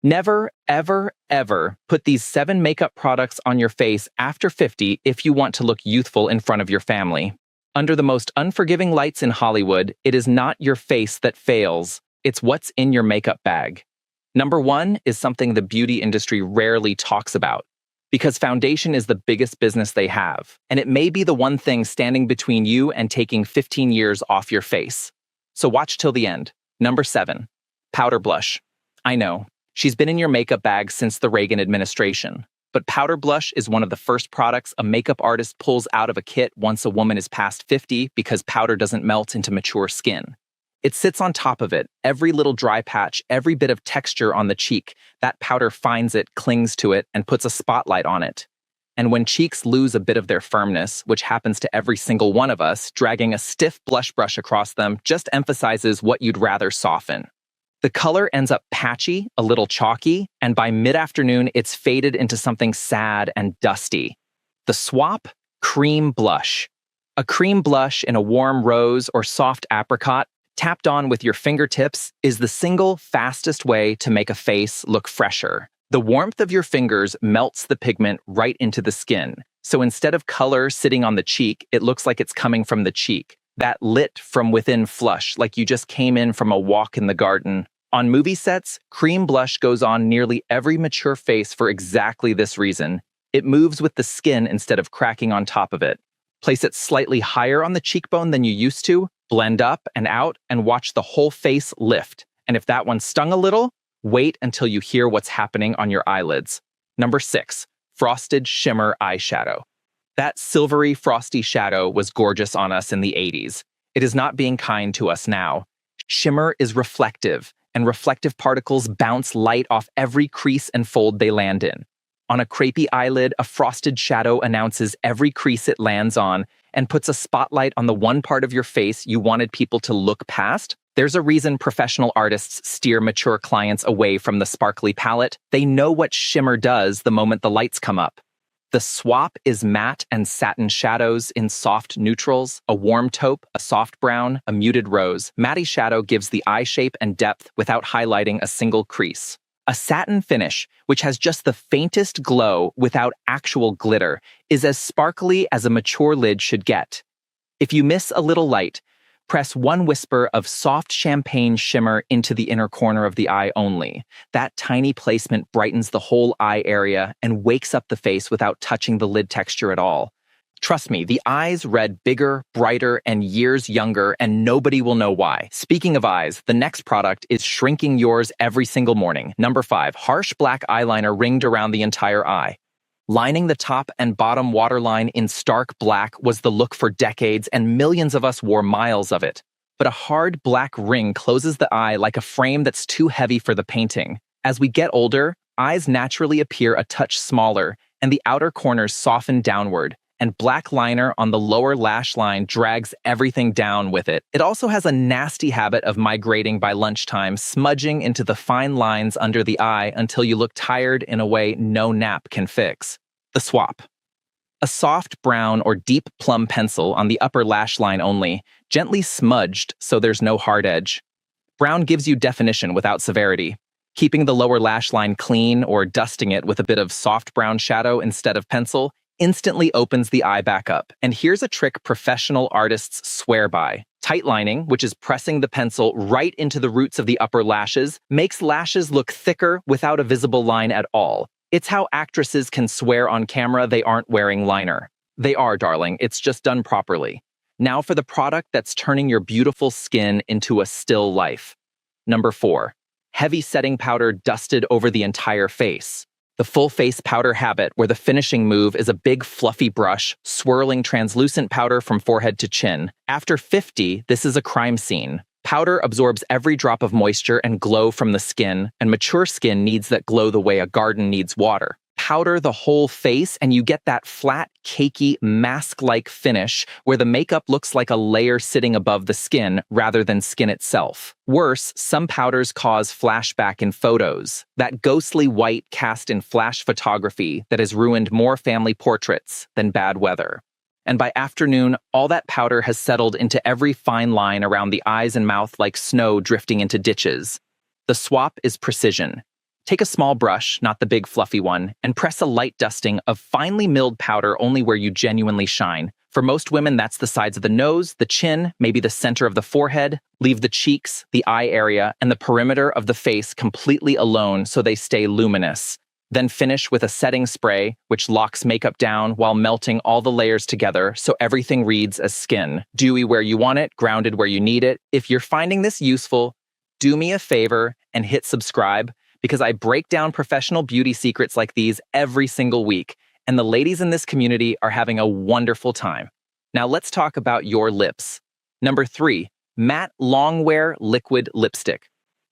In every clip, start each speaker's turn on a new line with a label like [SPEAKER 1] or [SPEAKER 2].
[SPEAKER 1] Never, ever, ever put these 7 makeup products on your face after 50 if you want to look youthful in front of your family. Under the most unforgiving lights in Hollywood, it is not your face that fails, it's what's in your makeup bag. Number 1 is something the beauty industry rarely talks about, because foundation is the biggest business they have, and it may be the one thing standing between you and taking 15 years off your face. So watch till the end. Number 7, powder blush. I know, she's been in your makeup bag since the Reagan administration, but powder blush is one of the first products a makeup artist pulls out of a kit once a woman is past 50 because powder doesn't melt into mature skin. It sits on top of it, every little dry patch, every bit of texture on the cheek. That powder finds it, clings to it, and puts a spotlight on it. And when cheeks lose a bit of their firmness, which happens to every single one of us, dragging a stiff blush brush across them just emphasizes what you'd rather soften. The color ends up patchy, a little chalky, and by mid-afternoon, it's faded into something sad and dusty. The swap? Cream blush. A cream blush in a warm rose or soft apricot, tapped on with your fingertips, is the single fastest way to make a face look fresher. The warmth of your fingers melts the pigment right into the skin, so instead of color sitting on the cheek, it looks like it's coming from the cheek. That lit from within flush, like you just came in from a walk in the garden. On movie sets, cream blush goes on nearly every mature face for exactly this reason. It moves with the skin instead of cracking on top of it. Place it slightly higher on the cheekbone than you used to, blend up and out, and watch the whole face lift. And if that one stung a little, wait until you hear what's happening on your eyelids. Number 6, frosted shimmer eyeshadow. That silvery, frosty shadow was gorgeous on us in the 80s. It is not being kind to us now. Shimmer is reflective, and reflective particles bounce light off every crease and fold they land in. On a crepey eyelid, a frosted shadow announces every crease it lands on and puts a spotlight on the one part of your face you wanted people to look past. There's a reason professional artists steer mature clients away from the sparkly palette. They know what shimmer does the moment the lights come up. The swap is matte and satin shadows in soft neutrals, a warm taupe, a soft brown, a muted rose. Matte shadow gives the eye shape and depth without highlighting a single crease. A satin finish, which has just the faintest glow without actual glitter, is as sparkly as a mature lid should get. If you miss a little light, press one whisper of soft champagne shimmer into the inner corner of the eye only. That tiny placement brightens the whole eye area and wakes up the face without touching the lid texture at all. Trust me, the eyes read bigger, brighter, and years younger, and nobody will know why. Speaking of eyes, the next product is shrinking yours every single morning. Number 5, harsh black eyeliner ringed around the entire eye. Lining the top and bottom waterline in stark black was the look for decades, and millions of us wore miles of it. But a hard black ring closes the eye like a frame that's too heavy for the painting. As we get older, eyes naturally appear a touch smaller, and the outer corners soften downward, and black liner on the lower lash line drags everything down with it. It also has a nasty habit of migrating by lunchtime, smudging into the fine lines under the eye until you look tired in a way no nap can fix. The swap. A soft brown or deep plum pencil on the upper lash line only, gently smudged so there's no hard edge. Brown gives you definition without severity. Keeping the lower lash line clean or dusting it with a bit of soft brown shadow instead of pencil instantly opens the eye back up. And here's a trick professional artists swear by. Tight lining, which is pressing the pencil right into the roots of the upper lashes, makes lashes look thicker without a visible line at all. It's how actresses can swear on camera they aren't wearing liner. They are, darling. It's just done properly. Now for the product that's turning your beautiful skin into a still life. Number 4, heavy setting powder dusted over the entire face. The full face powder habit, where the finishing move is a big fluffy brush, swirling translucent powder from forehead to chin. After 50, this is a crime scene. Powder absorbs every drop of moisture and glow from the skin, and mature skin needs that glow the way a garden needs water. Powder the whole face, and you get that flat, cakey, mask-like finish where the makeup looks like a layer sitting above the skin rather than skin itself. Worse, some powders cause flashback in photos, that ghostly white cast in flash photography that has ruined more family portraits than bad weather. And by afternoon, all that powder has settled into every fine line around the eyes and mouth like snow drifting into ditches. The swap is precision. Take a small brush, not the big fluffy one, and press a light dusting of finely milled powder only where you genuinely shine. For most women, that's the sides of the nose, the chin, maybe the center of the forehead. Leave the cheeks, the eye area, and the perimeter of the face completely alone so they stay luminous. Then finish with a setting spray, which locks makeup down while melting all the layers together so everything reads as skin. Dewy where you want it, grounded where you need it. If you're finding this useful, do me a favor and hit subscribe, because I break down professional beauty secrets like these every single week, and the ladies in this community are having a wonderful time. Now let's talk about your lips. Number 3, matte longwear liquid lipstick.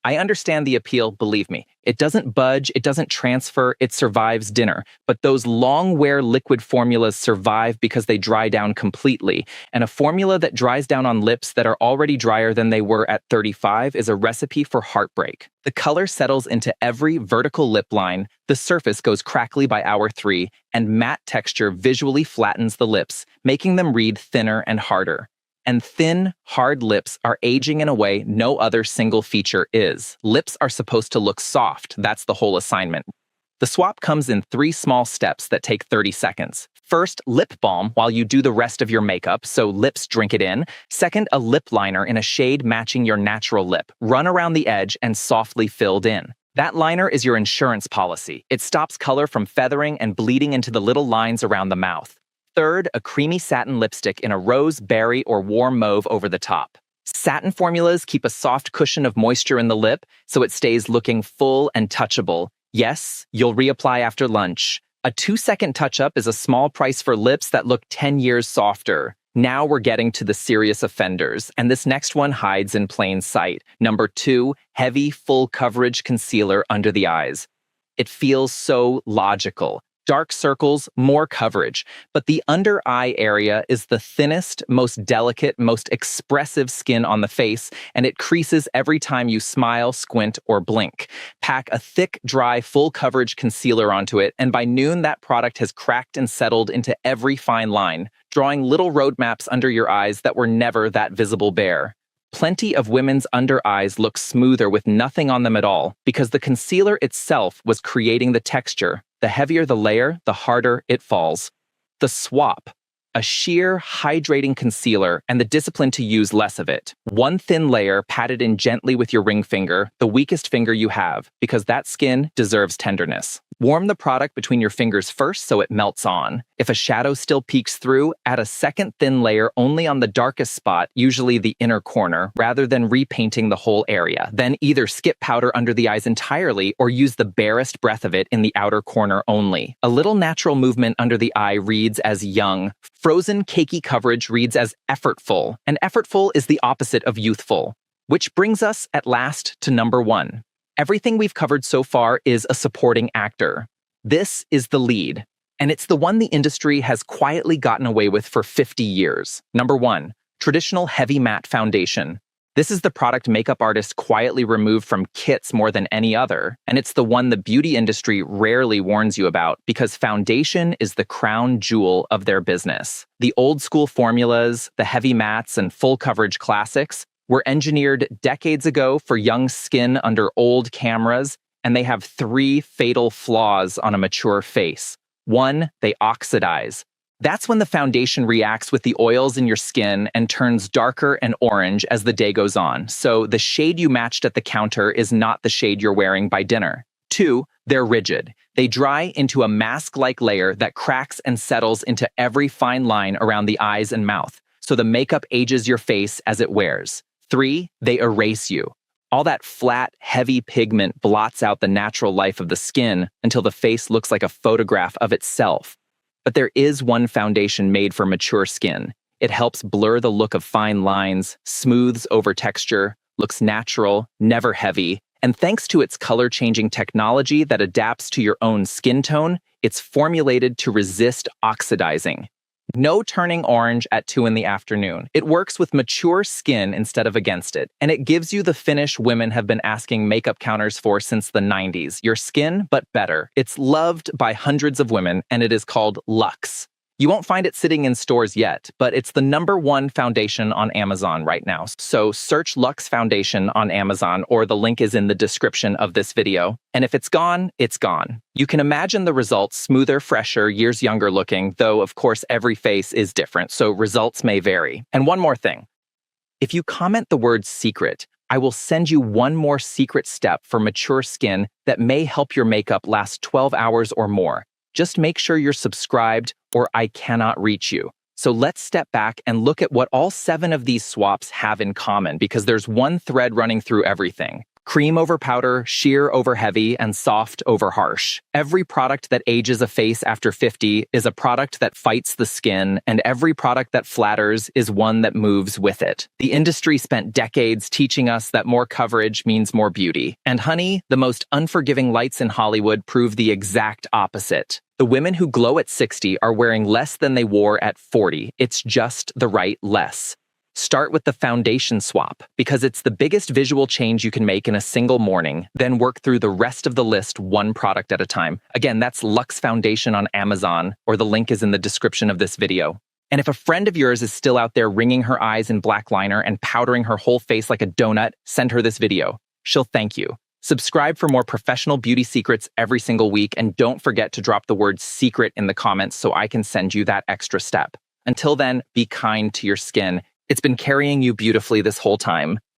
[SPEAKER 1] I understand the appeal, believe me. It doesn't budge, it doesn't transfer, it survives dinner. But those long-wear liquid formulas survive because they dry down completely. And a formula that dries down on lips that are already drier than they were at 35 is a recipe for heartbreak. The color settles into every vertical lip line, the surface goes crackly by hour 3, and matte texture visually flattens the lips, making them read thinner and harder. And thin, hard lips are aging in a way no other single feature is. Lips are supposed to look soft. That's the whole assignment. The swap comes in 3 small steps that take 30 seconds. First, lip balm while you do the rest of your makeup, so lips drink it in. Second, a lip liner in a shade matching your natural lip. Run around the edge and softly filled in. That liner is your insurance policy. It stops color from feathering and bleeding into the little lines around the mouth. Third, a creamy satin lipstick in a rose, berry, or warm mauve over the top. Satin formulas keep a soft cushion of moisture in the lip, so it stays looking full and touchable. Yes, you'll reapply after lunch. A 2-second touch-up is a small price for lips that look 10 years softer. Now we're getting to the serious offenders, and this next one hides in plain sight. Number 2, heavy, full coverage concealer under the eyes. It feels so logical. Dark circles, more coverage. But the under eye area is the thinnest, most delicate, most expressive skin on the face, and it creases every time you smile, squint, or blink. Pack a thick, dry, full coverage concealer onto it, and by noon that product has cracked and settled into every fine line, drawing little roadmaps under your eyes that were never that visible bare. Plenty of women's under eyes look smoother with nothing on them at all, because the concealer itself was creating the texture. The heavier the layer, the harder it falls. The swap, a sheer, hydrating concealer and the discipline to use less of it. One thin layer patted in gently with your ring finger, the weakest finger you have, because that skin deserves tenderness. Warm the product between your fingers first so it melts on. If a shadow still peeks through, add a second thin layer only on the darkest spot, usually the inner corner, rather than repainting the whole area. Then either skip powder under the eyes entirely or use the barest breath of it in the outer corner only. A little natural movement under the eye reads as young. Frozen cakey coverage reads as effortful, and effortful is the opposite of youthful. Which brings us at last to number 1. Everything we've covered so far is a supporting actor. This is the lead, and it's the one the industry has quietly gotten away with for 50 years. Number 1, traditional heavy matte foundation. This is the product makeup artists quietly remove from kits more than any other, and it's the one the beauty industry rarely warns you about because foundation is the crown jewel of their business. The old school formulas, the heavy mattes and full coverage classics, were engineered decades ago for young skin under old cameras, and they have 3 fatal flaws on a mature face. 1, they oxidize. That's when the foundation reacts with the oils in your skin and turns darker and orange as the day goes on. So the shade you matched at the counter is not the shade you're wearing by dinner. 2, they're rigid. They dry into a mask-like layer that cracks and settles into every fine line around the eyes and mouth. So the makeup ages your face as it wears. 3, they erase you. All that flat, heavy pigment blots out the natural life of the skin until the face looks like a photograph of itself. But there is one foundation made for mature skin. It helps blur the look of fine lines, smooths over texture, looks natural, never heavy, and thanks to its color-changing technology that adapts to your own skin tone, it's formulated to resist oxidizing. No turning orange at 2 in the afternoon. It works with mature skin instead of against it, and it gives you the finish women have been asking makeup counters for since the 90s. Your skin, but better. It's loved by hundreds of women, and it is called Luxe. You won't find it sitting in stores yet, but it's the #1 foundation on Amazon right now. So search Luxe Foundation on Amazon, or the link is in the description of this video. And if it's gone, it's gone. You can imagine the results: smoother, fresher, years younger looking, though of course every face is different, so results may vary. And one more thing. If you comment the word secret, I will send you one more secret step for mature skin that may help your makeup last 12 hours or more. Just make sure you're subscribed or I cannot reach you. So let's step back and look at what all 7 of these swaps have in common, because there's one thread running through everything. Cream over powder, sheer over heavy, and soft over harsh. Every product that ages a face after 50 is a product that fights the skin, and every product that flatters is one that moves with it. The industry spent decades teaching us that more coverage means more beauty. And honey, the most unforgiving lights in Hollywood prove the exact opposite. The women who glow at 60 are wearing less than they wore at 40. It's just the right less. Start with the foundation swap, because it's the biggest visual change you can make in a single morning, then work through the rest of the list one product at a time. Again, that's Luxe Foundation on Amazon, or the link is in the description of this video. And if a friend of yours is still out there wringing her eyes in black liner and powdering her whole face like a donut, send her this video. She'll thank you. Subscribe for more professional beauty secrets every single week, and don't forget to drop the word secret in the comments so I can send you that extra step. Until then, be kind to your skin. It's been carrying you beautifully this whole time.